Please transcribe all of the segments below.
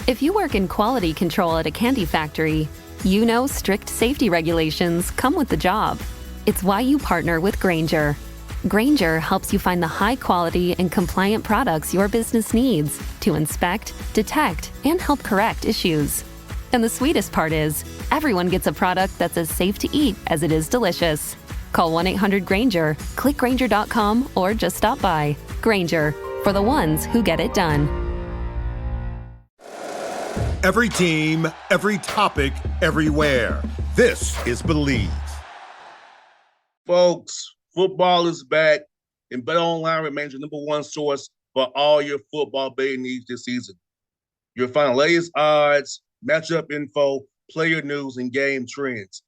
If you work in quality control at a candy factory, you know strict safety regulations come with the job. It's why you partner with Grainger. Grainger helps you find the high-quality and compliant products your business needs to inspect, detect, and help correct issues. And the sweetest part is, everyone gets a product that's as safe to eat as it is delicious. Call 1-800-GRAINGER, click Grainger.com, or just stop by. Grainger, for the ones who get it done. Every team, every topic, everywhere. This is Believe. Folks, football is back, and BetOnline remains your number one source for all your football betting needs this season. You'll find latest odds, matchup info, player news, and game trends.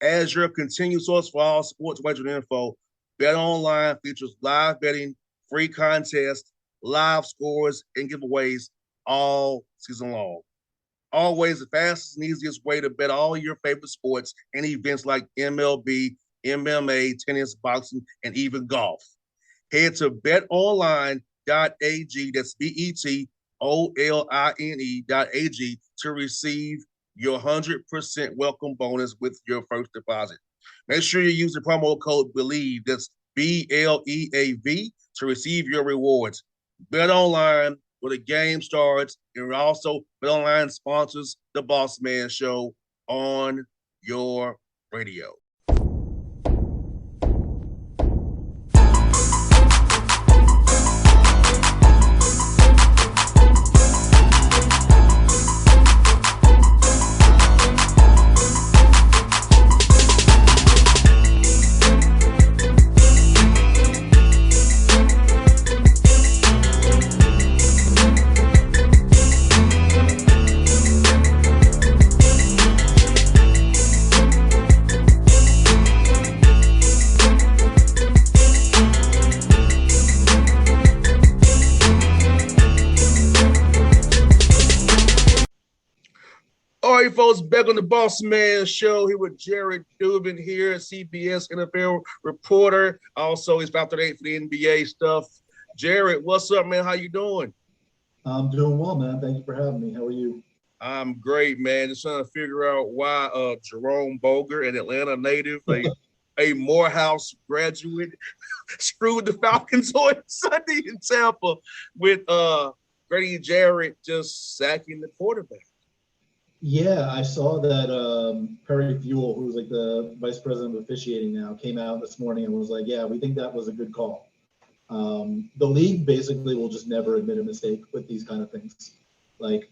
As your continued source for all sports wagering info, BetOnline features live betting, free contests, live scores, and giveaways all season long. Always the fastest and easiest way to bet all your favorite sports and events like MLB, MMA, tennis, boxing, and even golf. Head to betonline.ag, that's betonline.ag, to receive your 100% welcome bonus with your first deposit. Make sure you use the promo code BELIEVE, that's BLEAV, to receive your rewards. BetOnline, where the game starts, and also BetOnline sponsors the Bossman Show on your radio. All right, folks, back on the Bossman Show here with Jared Dubin here, CBS NFL reporter. Also, he's about to for the NBA stuff. Jared, what's up, man? How you doing? I'm doing well, man. Thank you for having me. How are you? I'm great, man. Just trying to figure out why Jerome Boger, an Atlanta native, a Morehouse graduate, screwed the Falcons on Sunday in Tampa with Grady Jarrett just sacking the quarterback. Yeah, I saw that Perry Fuel, who's like the vice president of officiating now, came out this morning and was like, yeah, we think that was a good call. The league basically will just never admit a mistake with these kind of things. Like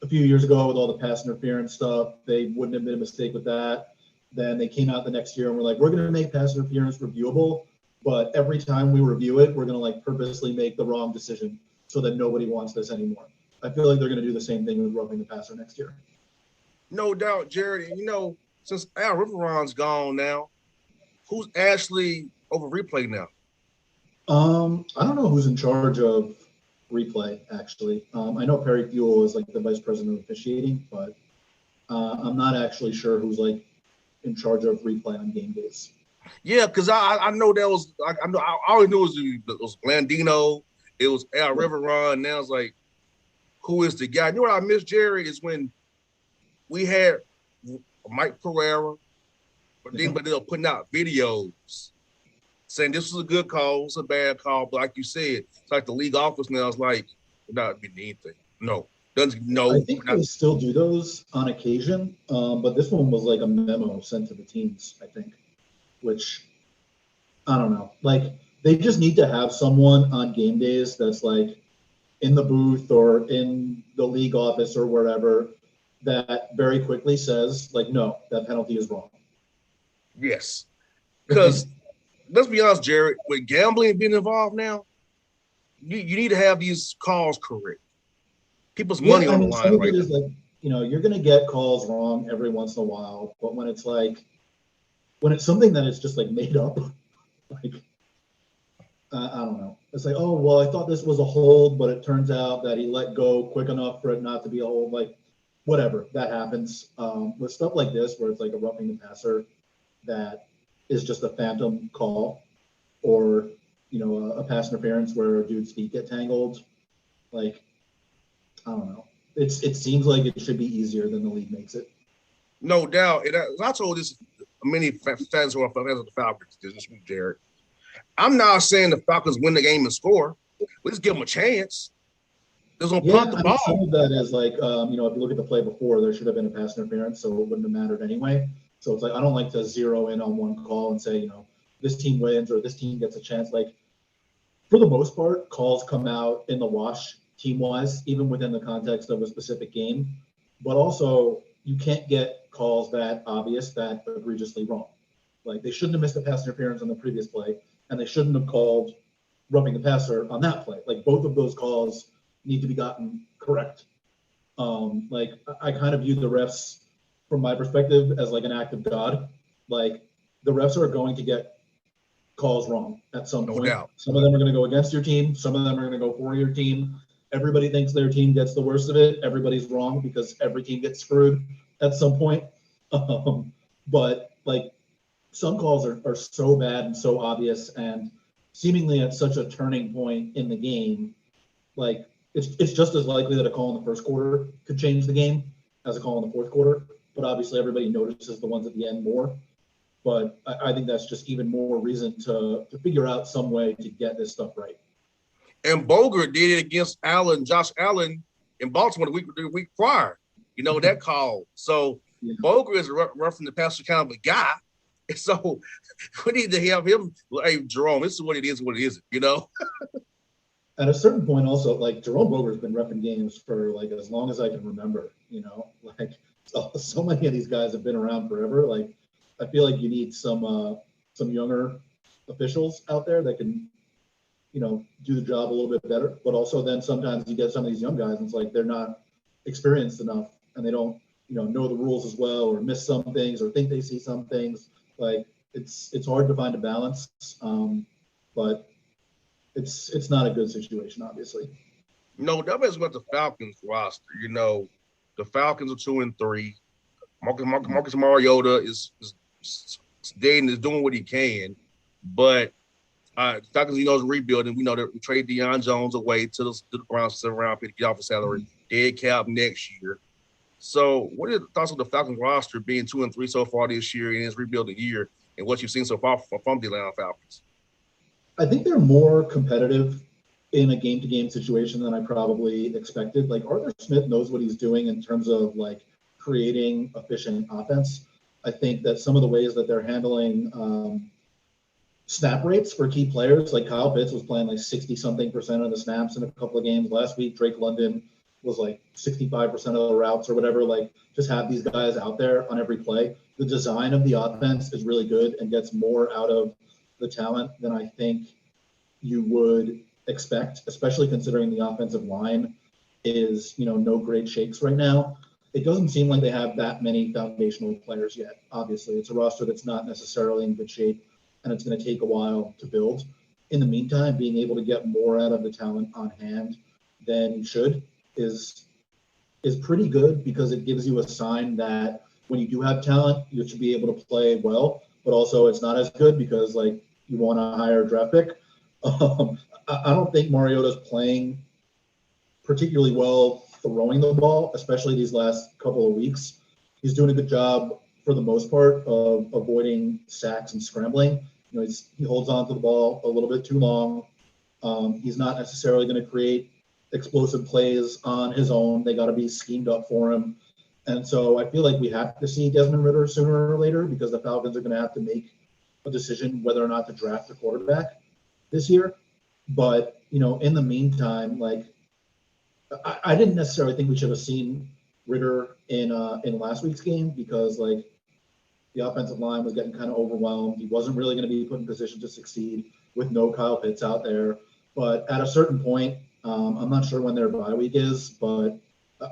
a few years ago with all the pass interference stuff, they wouldn't admit a mistake with that. Then they came out the next year and were like, we're going to make pass interference reviewable, but every time we review it, we're going to like purposely make the wrong decision so that nobody wants this anymore. I feel like they're going to do the same thing with roughing the passer next year. No doubt, Jared. And, since Al Riveron's gone now, who's actually over replay now? I don't know who's in charge of replay, actually. I know Perry Fuel is like the vice president of officiating, but I'm not actually sure who's like in charge of replay on game days. Yeah, because I know that was I always knew it was Blandino, it was Al Riveron. Now it's like, who is the guy? You know what I miss, Jared, is when we had Mike Pereira, but they were putting out videos saying this was a good call, it's a bad call. But like you said, it's like the league office now is like, we're not admitting anything. No. I think they still do those on occasion, but this one was like a memo sent to the teams, I think, which I don't know. Like, they just need to have someone on game days that's like in the booth or in the league office or wherever that very quickly says, like, no, that penalty is wrong. Yes. Because let's be honest, Jared, with gambling being involved now, you need to have these calls correct. People's money on the line right now. Like, you're going to get calls wrong every once in a while, but when it's something that is just like made up, like, I don't know. It's like, oh, well, I thought this was a hold, but it turns out that he let go quick enough for it not to be a hold. Like, whatever, that happens. With stuff like this, where it's like a roughing the passer that is just a phantom call, or, a pass interference where a dude's feet get tangled. Like, I don't know. it seems like it should be easier than the league makes it. No doubt. And I told this many fans who are fans of the Falcons this week, Jared. I'm not saying the Falcons win the game and score. Let's give them a chance. There's no punt the ball. Some of that is like, if you look at the play before, there should have been a pass interference, so it wouldn't have mattered anyway. So it's like I don't like to zero in on one call and say, this team wins or this team gets a chance. Like, for the most part, calls come out in the wash team-wise, even within the context of a specific game. But also, you can't get calls that obvious, that egregiously wrong. Like, they shouldn't have missed a pass interference on the previous play, and they shouldn't have called roughing the passer on that play. Like, both of those calls need to be gotten correct. Like, I kind of view the refs, from my perspective, as like an act of God. Like, the refs are going to get calls wrong at some point. Doubt. Some of them are going to go against your team. Some of them are going to go for your team. Everybody thinks their team gets the worst of it. Everybody's wrong because every team gets screwed at some point. But like, some calls are so bad and so obvious and seemingly at such a turning point in the game. Like, it's just as likely that a call in the first quarter could change the game as a call in the fourth quarter. But obviously everybody notices the ones at the end more. But I think that's just even more reason to figure out some way to get this stuff right. And Bogert did it against Josh Allen in Baltimore the week prior. That call. So Bogert is roughing the passer kind of a guy. And so we need to have him. Hey, Jerome, this is what it is, what it isn't, At a certain point also, like, Jerome Boger's been repping games for like as long as I can remember, like so many of these guys have been around forever. Like, I feel like you need some younger officials out there that can, do the job a little bit better. But also then sometimes you get some of these young guys and it's like they're not experienced enough and they don't, know the rules as well, or miss some things or think they see some things. Like, it's hard to find a balance, but it's not a good situation, obviously. That is what the Falcons roster. The Falcons are 2-3. Marcus Mariota is doing what he can, but Falcons, is rebuilding. We know that we trade Deion Jones away to the Browns 7th round pick to get off the salary, dead cap next year. So, what are your thoughts on the Falcons roster being 2-3 so far this year in its rebuilding year, and what you've seen so far from the Atlanta Falcons? I think they're more competitive in a game-to-game situation than I probably expected. Like, Arthur Smith knows what he's doing in terms of like creating efficient offense. I think that some of the ways that they're handling snap rates for key players, like Kyle Pitts was playing like 60-something% of the snaps in a couple of games last week. Drake London was like 65% of the routes or whatever. Like, just have these guys out there on every play. The design of the offense is really good and gets more out of the talent than I think you would expect, especially considering the offensive line is, no great shakes right now. It doesn't seem like they have that many foundational players yet. Obviously, it's a roster that's not necessarily in good shape, and it's going to take a while to build. In the meantime, being able to get more out of the talent on hand than you should is pretty good, because it gives you a sign that when you do have talent, you should be able to play well. But also, it's not as good because, like, you want a higher draft pick. I don't think Mariota's playing particularly well throwing the ball, especially these last couple of weeks. He's doing a good job for the most part of avoiding sacks and scrambling. He holds on to the ball a little bit too long. He's not necessarily going to create explosive plays on his own. They got to be schemed up for him. And so I feel like we have to see Desmond Ridder sooner or later, because the Falcons are going to have to make a decision whether or not to draft a quarterback this year. But, in the meantime, like, I didn't necessarily think we should have seen Ridder in last week's game, because, like, the offensive line was getting kind of overwhelmed. He wasn't really going to be put in position to succeed with no Kyle Pitts out there. But at a certain point, I'm not sure when their bye week is, but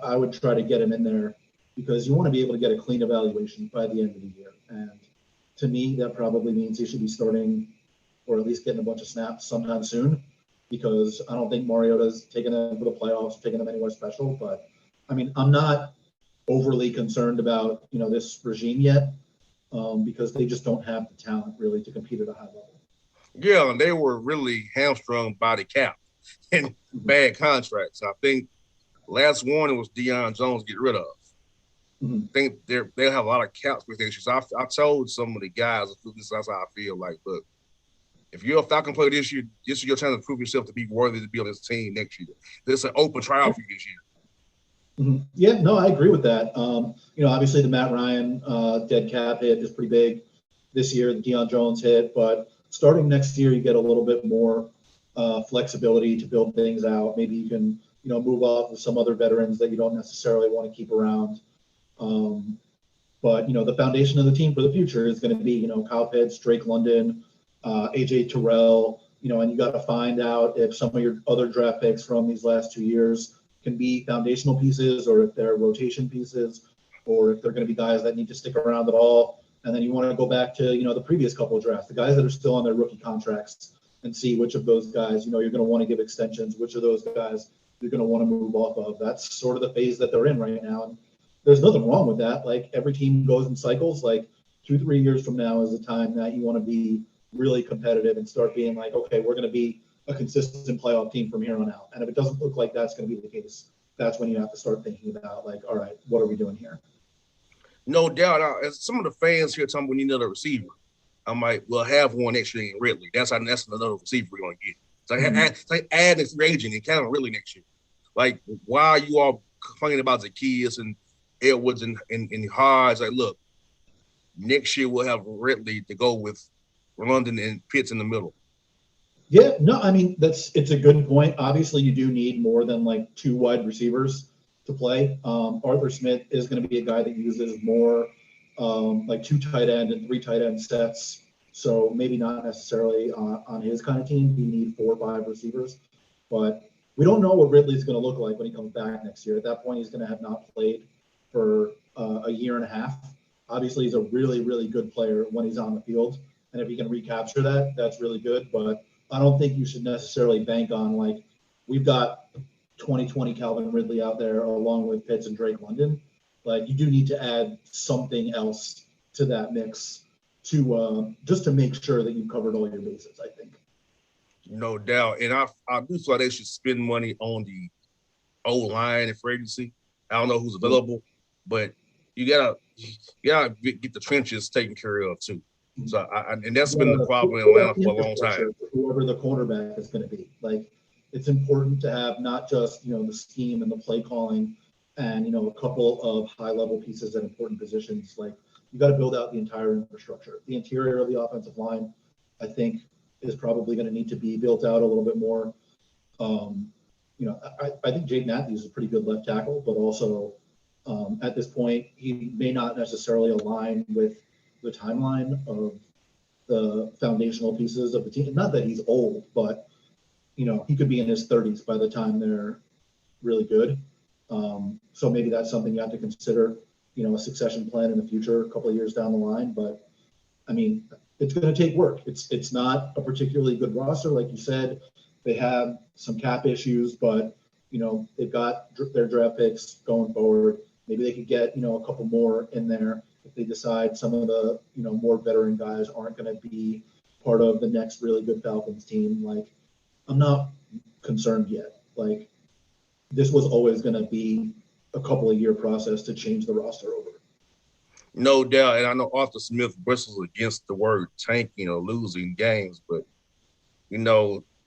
I would try to get him in there, because you want to be able to get a clean evaluation by the end of the year. And to me, that probably means he should be starting, or at least getting a bunch of snaps sometime soon, because I don't think Mariota's taking them for the playoffs, taking them anywhere special. But I mean, I'm not overly concerned about, this regime yet, because they just don't have the talent really to compete at a high level. Yeah, and they were really hamstrung by the cap and bad contracts. I think Last warning was Deion Jones get rid of. Mhm. I think they'll have a lot of cap space issues. I told some of the guys, that's how I feel. Like, look, if you're a Falcon player this year, this is your chance to prove yourself to be worthy to be on this team next year. This is an open trial for you this year. Yeah, no, I agree with that. Obviously the Matt Ryan dead cap hit is pretty big this year, the Deion Jones hit, but starting next year, you get a little bit more flexibility to build things out. Maybe you can, move off of some other veterans that you don't necessarily want to keep around. But the foundation of the team for the future is going to be, Kyle Pitts, Drake London, AJ Terrell, and you got to find out if some of your other draft picks from these last 2 years can be foundational pieces, or if they're rotation pieces, or if they're going to be guys that need to stick around at all. And then you want to go back to, the previous couple of drafts, the guys that are still on their rookie contracts, and see which of those guys, you're going to want to give extensions, which of those guys you're going to want to move off of. That's sort of the phase that they're in right now. And there's nothing wrong with that. Like, every team goes in cycles. Like 2-3 years from now is the time that you want to be really competitive and start being like, okay, we're going to be a consistent playoff team from here on out. And if it doesn't look like that's going to be the case, that's when you have to start thinking about, like, all right, what are we doing here? No doubt. As some of the fans here talking, we need another receiver. I'm like, we'll have one next year in Ridley. That's another receiver we're going to get. It's like add an free agent and kind of really next year. Like, why are you all complaining about Zacchaeus and Edwards and Hodge? Like, look, next year we'll have Ridley to go with London and Pitts in the middle. Yeah, no, I mean, it's a good point. Obviously, you do need more than like 2 wide receivers to play. Arthur Smith is going to be a guy that uses more like 2 tight end and 3 tight end sets. So maybe not necessarily on his kind of team. You need 4 or 5 receivers. But we don't know what Ridley's going to look like when he comes back next year. At that point, he's going to have not played for a year and a half. Obviously, he's a really, really good player when he's on the field. And if he can recapture that, that's really good. But I don't think you should necessarily bank on, like, we've got 2020 Calvin Ridley out there along with Pitts and Drake London. Like, you do need to add something else to that mix to just to make sure that you've covered all your bases, I think. No doubt. And I do feel like they should spend money on the O-line and free agency. I don't know who's available, but you gotta get the trenches taken care of too. So and that's been the problem in Atlanta for a long time. Whoever the cornerback is going to be, like, it's important to have not just the scheme and the play calling, and a couple of high level pieces at important positions. Like, you got to build out the entire infrastructure. The interior of the offensive line, I think, is probably going to need to be built out a little bit more. I think Jake Matthews is a pretty good left tackle, but also at this point, he may not necessarily align with the timeline of the foundational pieces of the team. Not that he's old, but he could be in his 30s by the time they're really good. So maybe that's something you have to consider, a succession plan in the future, a couple of years down the line. But I mean, it's going to take work. It's not a particularly good roster, like you said. They have some cap issues, but they've got their draft picks going forward. Maybe they could get a couple more in there if they decide some of the more veteran guys aren't going to be part of the next really good Falcons team. Like, I'm not concerned yet. Like, this was always going to be a couple of year process to change the roster over. No doubt. And I know Arthur Smith bristles against the word tanking or losing games, but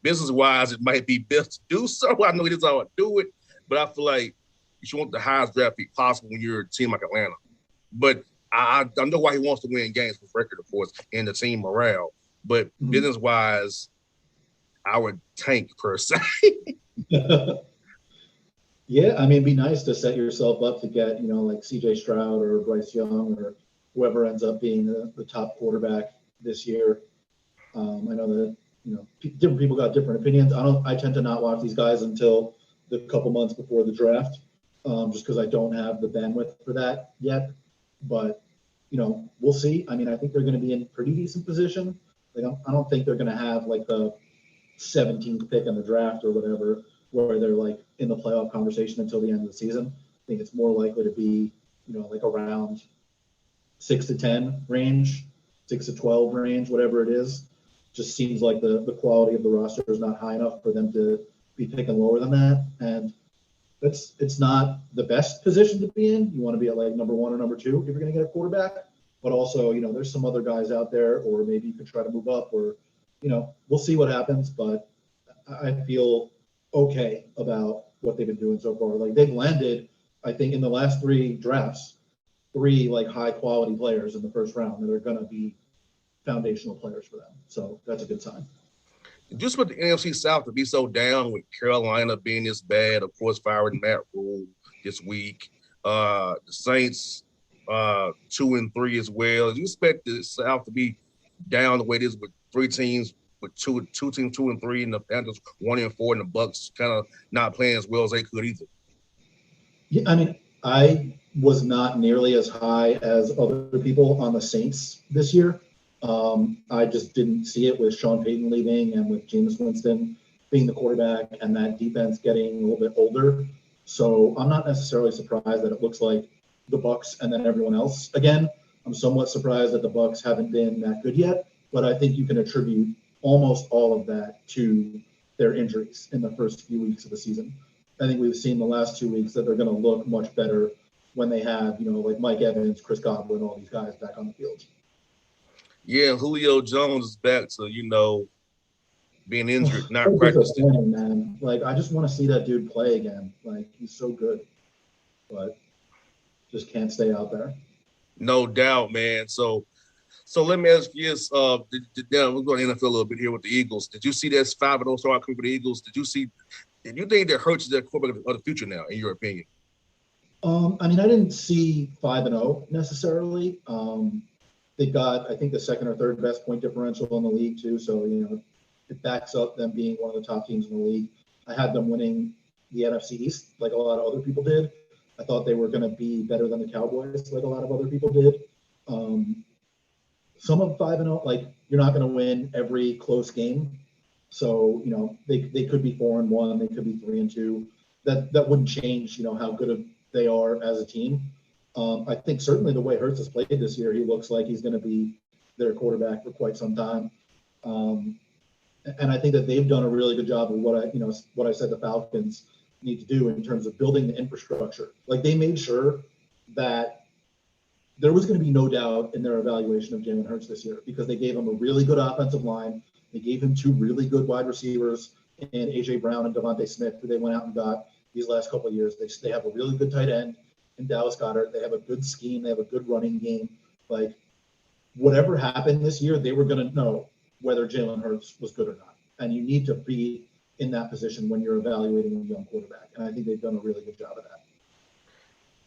business wise, it might be best to do so. I know it is how I do it, but I feel like you should want the highest draft pick possible when you're a team like Atlanta. But I know why he wants to win games with record, of course, and the team morale. But business wise, I would tank per se. Yeah, I mean, it'd be nice to set yourself up to get, like CJ Stroud or Bryce Young or whoever ends up being the top quarterback this year. I know that, different people got different opinions. I tend to not watch these guys until the couple months before the draft, just because I don't have the bandwidth for that yet. But, we'll see. I mean, I think they're going to be in pretty decent position. Like, I don't think they're going to have like the 17th pick in the draft or whatever, where they're like in the playoff conversation until the end of the season. I think it's more likely to be, like around 6 to 10 range, 6 to 12 range, whatever it is. Just seems like the quality of the roster is not high enough for them to be picking lower than that. And it's not the best position to be in. You want to be at like number 1 or number 2 if you're going to get a quarterback. But also, there's some other guys out there, or maybe you could try to move up, or, we'll see what happens. But I feel okay about what they've been doing so far. Like they've landed, I think, in the last 3 drafts, 3 like high quality players in the first round that are going to be foundational players for them. So that's a good sign. Just with the NFC South to be so down with Carolina being this bad, of course, firing Matt Rule this week. The Saints 2-3 as well. You expect the South to be down the way it is with 3 teams, with two teams 2-3, and the Panthers 1-4, and the Bucks kind of not playing as well as they could either. Yeah, I mean, I was not nearly as high as other people on the Saints this year. I just didn't see it with Sean Payton leaving and with Jameis Winston being the quarterback and that defense getting a little bit older. So I'm not necessarily surprised that it looks like the Bucks and then everyone else again. I'm somewhat surprised that the Bucks haven't been that good yet, but I think you can attribute almost all of that to their injuries in the first few weeks of the season. I think we've seen the last 2 weeks that they're going to look much better when they have, like Mike Evans, Chris Godwin, all these guys back on the field. Yeah, Julio Jones is back to, being injured, not practicing. Man. Like, I just want to see that dude play again. Like, he's so good, but just can't stay out there. No doubt, man. So let me ask you this. We're going to NFL a little bit here with the Eagles. Did you see that 5-0 start coming for the Eagles? Did you think that hurts their quarterback of the future now, in your opinion? I mean, I didn't see 5-0 necessarily. They've got, I think, the second or third best point differential in the league too. So, it backs up them being one of the top teams in the league. I had them winning the NFC East like a lot of other people did. I thought they were going to be better than the Cowboys like a lot of other people did. Some of 5-0, like you're not going to win every close game. So, they could be 4-1, they could be 3-2. That wouldn't change, how good they are as a team. I think certainly the way Hurts has played this year, he looks like he's going to be their quarterback for quite some time. And I think that they've done a really good job of what I said the Falcons need to do in terms of building the infrastructure. Like they made sure that there was going to be no doubt in their evaluation of Jalen Hurts this year because they gave him a really good offensive line. They gave him 2 really good wide receivers in A.J. Brown and Devontae Smith, who they went out and got these last couple of years. They have a really good tight end in Dallas Goedert. They have a good scheme. They have a good running game. Like, whatever happened this year, they were going to know whether Jalen Hurts was good or not. And you need to be in that position when you're evaluating a young quarterback. And I think they've done a really good job of that.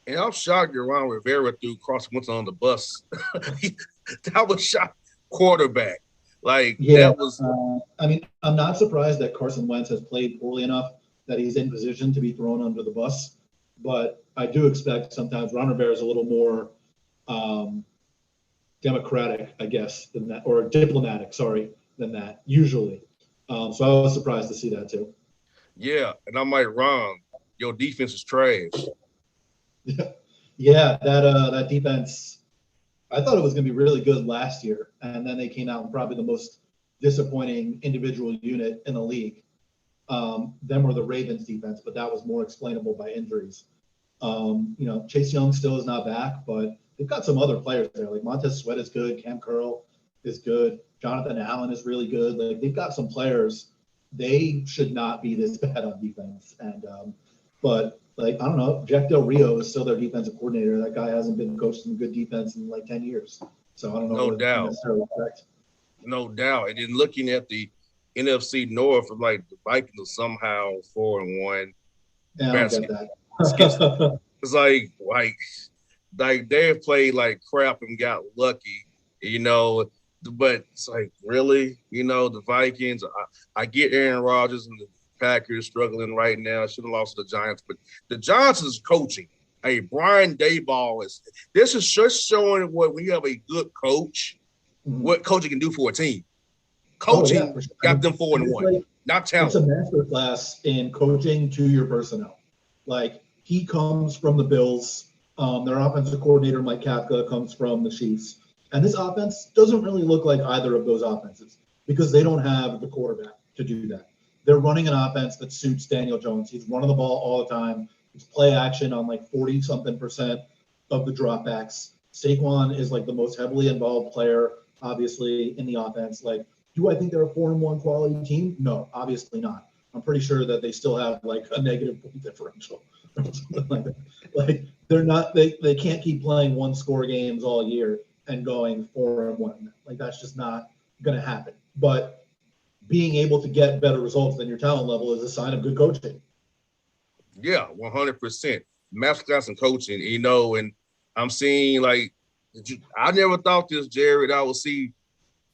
And I'm shocked Ron Rivera threw Carson Wentz on the bus. That was shocked quarterback. Like, yeah, that was. I mean, I'm not surprised that Carson Wentz has played poorly enough that he's in position to be thrown under the bus. But I do expect sometimes Ron Rivera is a little more democratic, I guess, than that, or diplomatic, than that, usually. So I was surprised to see that too. Yeah, and I'm like, Ron, your defense is trash. Yeah, that defense, I thought it was going to be really good last year, and then they came out and probably the most disappointing individual unit in the league. Them were the Ravens defense, but that was more explainable by injuries. Chase Young still is not back, but they've got some other players there. Like Montez Sweat is good, Cam Curl is good, Jonathan Allen is really good. Like they've got some players. They should not be this bad on defense. And but like I don't know, Jack Del Rio is still their defensive coordinator. That guy hasn't been coaching good defense in like 10 years. So I don't know. No doubt. No doubt. And then looking at the NFC North, like the Vikings are somehow 4-1. Yeah, I don't get that. It's like they played like crap and got lucky, but it's like, really? The Vikings, I get Aaron Rodgers and the Packers struggling right now. Should have lost to the Giants, but the Giants is coaching. Hey, Brian Daboll this is just showing what when you have a good coach, what coaching can do for a team. Coaching sure. Got them 4-1, not talent. It's a masterclass in coaching to your personnel. Like he comes from the Bills. Their offensive coordinator, Mike Kafka, comes from the Chiefs. And this offense doesn't really look like either of those offenses because they don't have the quarterback to do that. They're running an offense that suits Daniel Jones. He's running the ball all the time. It's play action on like 40-something% of the dropbacks. Saquon is like the most heavily involved player, obviously, in the offense. Like, do I think they're a 4-1 quality team? No, obviously not. I'm pretty sure that they still have like a negative point differential or something like that. Like, they're not, they can't keep playing 1-score games all year and going 4-1. Like, that's just not going to happen. But being able to get better results than your talent level is a sign of good coaching. Yeah, 100%. Masterclass in coaching, and I'm seeing like, I never thought this, Jared, I would see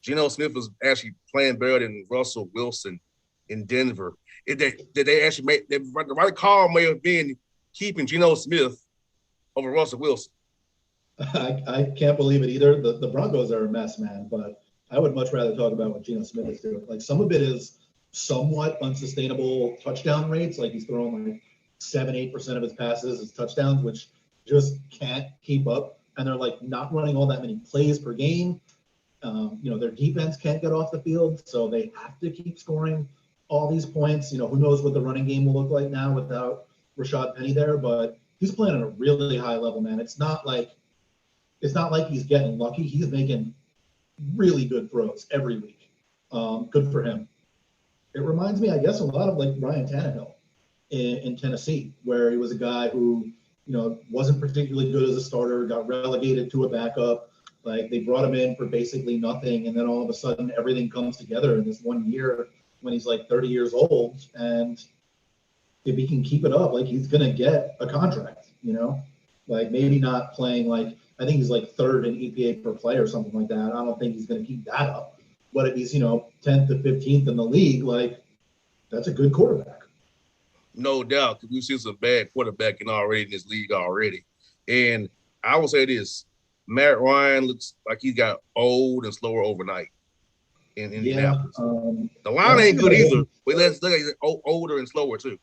Geno Smith was actually playing better than Russell Wilson in Denver. Did they actually make the right call may have been keeping Geno Smith over Russell Wilson. I can't believe it either. The Broncos are a mess, man, but I would much rather talk about what Geno Smith is doing. Like, some of it is somewhat unsustainable touchdown rates. Like, he's throwing like 7-8% of his passes as touchdowns, which just can't keep up. And they're like not running all that many plays per game. Their defense can't get off the field, so they have to keep scoring all these points. Who knows what the running game will look like now without Rashad Penny there, but he's playing at a really high level, man. It's not like he's getting lucky. He's making really good throws every week. Good for him. It reminds me, I guess, a lot of like Ryan Tannehill in Tennessee, where he was a guy who, wasn't particularly good as a starter, got relegated to a backup. Like, they brought him in for basically nothing, and then all of a sudden everything comes together in this 1 year when he's like 30 years old. And if he can keep it up, like, he's going to get a contract, like maybe not playing like, I think he's like third in EPA per play or something like that. I don't think he's going to keep that up. But if he's, 10th to 15th in the league, like, that's a good quarterback. No doubt, because we've seen some bad quarterbacking already in this league already. And I will say this, Matt Ryan looks like he got old and slower overnight in Indianapolis. The line ain't good either, but let's look at it, older and slower too.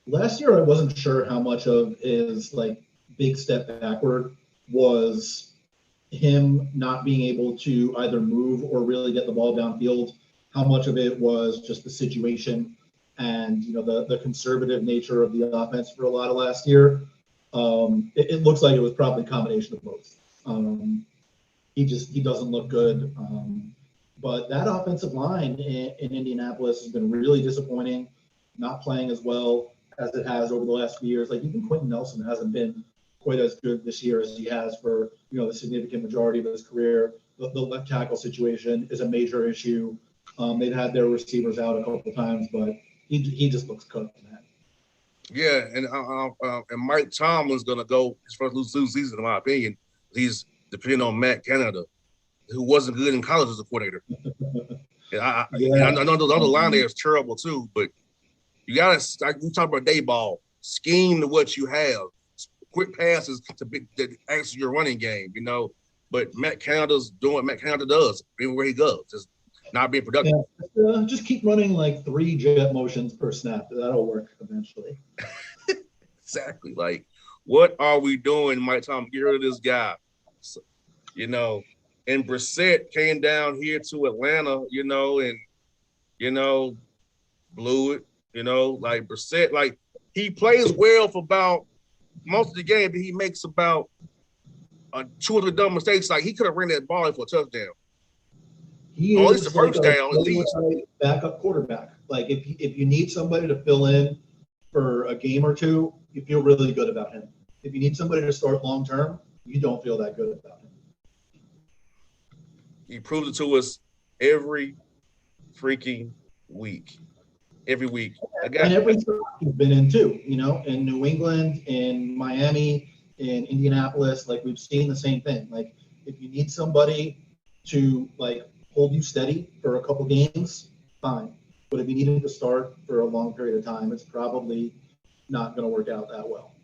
Last year, I wasn't sure how much of his like big step backward was him not being able to either move or really get the ball downfield. How much of it was just the situation and the conservative nature of the offense for a lot of last year. It looks like it was probably a combination of both. He doesn't look good. But that offensive line in Indianapolis has been really disappointing, not playing as well as it has over the last few years. Like, even Quentin Nelson hasn't been quite as good this year as he has for the significant majority of his career. The left tackle situation is a major issue. They've had their receivers out a couple of times, but he just looks cooked, man. Yeah, and Mike Tomlin's gonna go his first lose season, in my opinion. He's depending on Matt Canada, who wasn't good in college as a coordinator. I know the other line there is terrible too, but you gotta, like we talk about day ball, scheme to what you have, quick passes to answer your running game, But Matt Canada's doing what Matt Canada does everywhere he goes, just not being productive. Yeah, just keep running like 3 jet motions per snap. That'll work eventually. Exactly. Like, what are we doing, Mike Tom? Get rid of this guy. So, and Brissett came down here to Atlanta, and blew it. Like Brissett, like he plays well for about most of the game, but he makes about 2 or 3 dumb mistakes. Like, he could have ran that ball in for a touchdown. He at is least the first like down, at least. Backup quarterback. Like, if you need somebody to fill in for a game or two, you feel really good about him. If you need somebody to start long term, you don't feel that good about him. He proves it to us every freaking week. Every week. And every spot he's been in too, in New England, in Miami, in Indianapolis, like, we've seen the same thing. Like, if you need somebody to like hold you steady for a couple games, fine. But if you need him to start for a long period of time, it's probably not going to work out that well.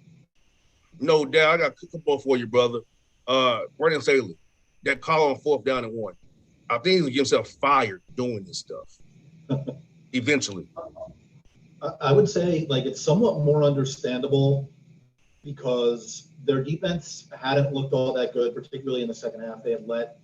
No doubt. I got a couple for you, brother. Brandon Staley, that call on 4th down and 1. I think he's going to get himself fired doing this stuff eventually. I would say, like, it's somewhat more understandable because their defense hadn't looked all that good, particularly in the second half. They had let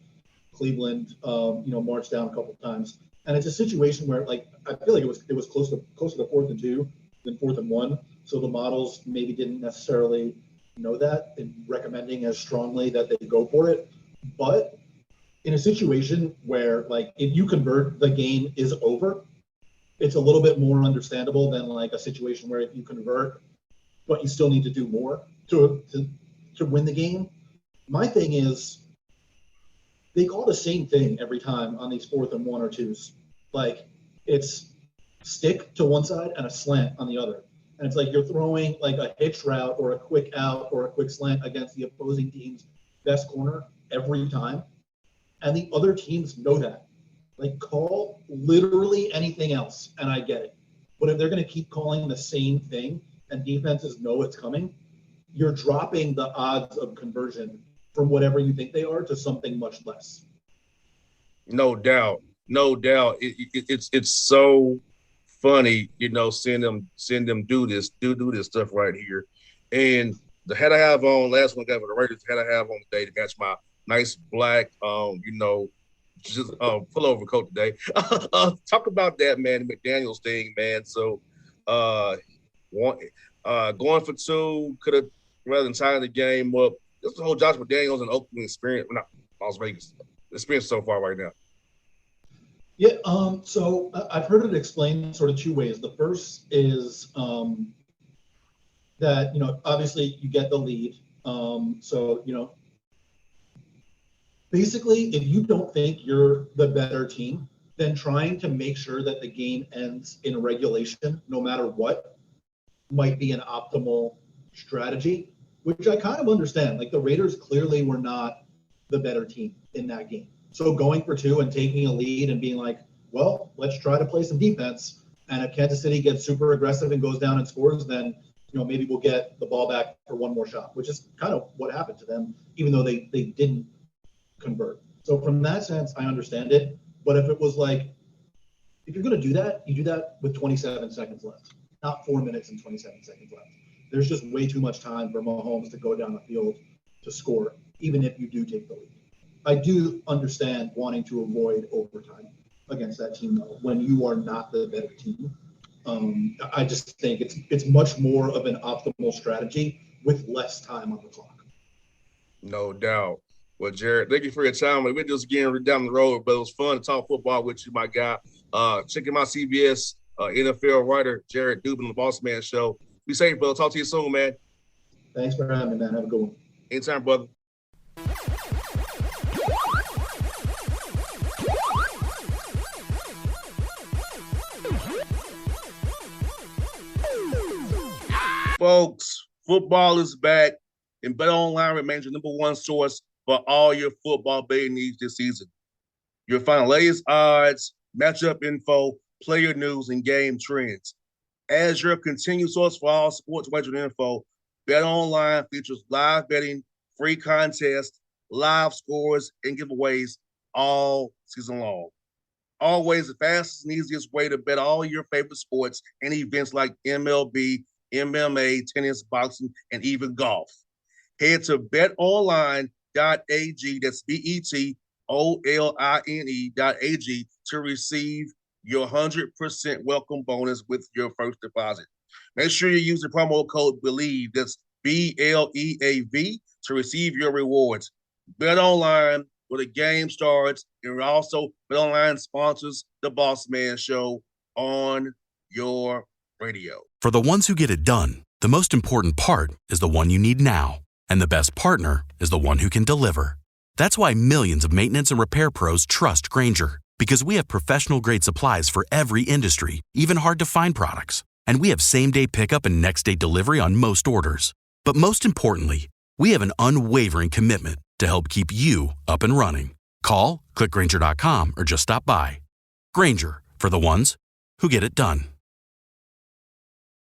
Cleveland, march down a couple of times. And it's a situation where, like, I feel like it was close to 4th and 2 than 4th and 1. So the models maybe didn't necessarily know that and recommending as strongly that they go for it. But in a situation where, like, if you convert, the game is over, it's a little bit more understandable than like a situation where if you convert, but you still need to do more to win the game. My thing is, they call the same thing every time on these 4th and 1 or 2s. Like, it's stick to one side and a slant on the other. And it's like you're throwing like a hitch route or a quick out or a quick slant against the opposing team's best corner every time. And the other teams know that. Like, call literally anything else, and I get it. But if they're going to keep calling the same thing and defenses know it's coming, you're dropping the odds of conversion from whatever you think they are to something much less. No doubt. It's so funny, seeing them do this stuff right here. And the hat I have on, last one I got for the Raiders, the hat I have on today to match my nice black, just pullover coat today. Talk about that, man, the McDaniels thing, man. So going for 2, could have rather than tying the game up. This is the whole Josh McDaniels and Oakland experience, not Las Vegas experience so far right now. Yeah, so I've heard it explained sort of 2 ways. The first is that, obviously you get the lead. So, basically, if you don't think you're the better team, then trying to make sure that the game ends in regulation, no matter what, might be an optimal strategy, which I kind of understand. Like, the Raiders clearly were not the better team in that game. So going for 2 and taking a lead and being like, well, let's try to play some defense. And if Kansas City gets super aggressive and goes down and scores, then, maybe we'll get the ball back for one more shot, which is kind of what happened to them, even though they didn't convert. So from that sense, I understand it. But if it was like, if you're going to do that, you do that with 27 seconds left, not 4 minutes and 27 seconds left. There's just way too much time for Mahomes to go down the field to score, even if you do take the lead. I do understand wanting to avoid overtime against that team, though, when you are not the better team. I just think it's much more of an optimal strategy with less time on the clock. No doubt. Well, Jared, thank you for your time. We're just getting down the road, but it was fun to talk football with you, my guy. Check out my CBS NFL writer, Jared Dubin, the Bossman Show. Be safe, brother. Talk to you soon, man. Thanks for having me, man. Have a good one. Anytime, brother. Folks, football is back, and BetOnline remains your number 1 source for all your football betting needs this season. You'll find latest odds, matchup info, player news, and game trends. As your continued source for all sports wagering info, BetOnline features live betting, free contests, live scores, and giveaways all season long. Always the fastest and easiest way to bet all your favorite sports and events like MLB, MMA, tennis, boxing, and even golf. Head to betonline.ag, that's betonline.ag, to receive your 100% welcome bonus with your first deposit. Make sure you use the promo code BELIEVE, that's BLEAV, to receive your rewards. BetOnline, where the game starts, and also BetOnline sponsors the Bossman Show on your radio. For the ones who get it done, the most important part is the one you need now. And the best partner is the one who can deliver. That's why millions of maintenance and repair pros trust Grainger, because we have professional-grade supplies for every industry, even hard-to-find products. And we have same-day pickup and next-day delivery on most orders. But most importantly, we have an unwavering commitment to help keep you up and running. Call, click Grainger.com, or just stop by. Grainger, for the ones who get it done.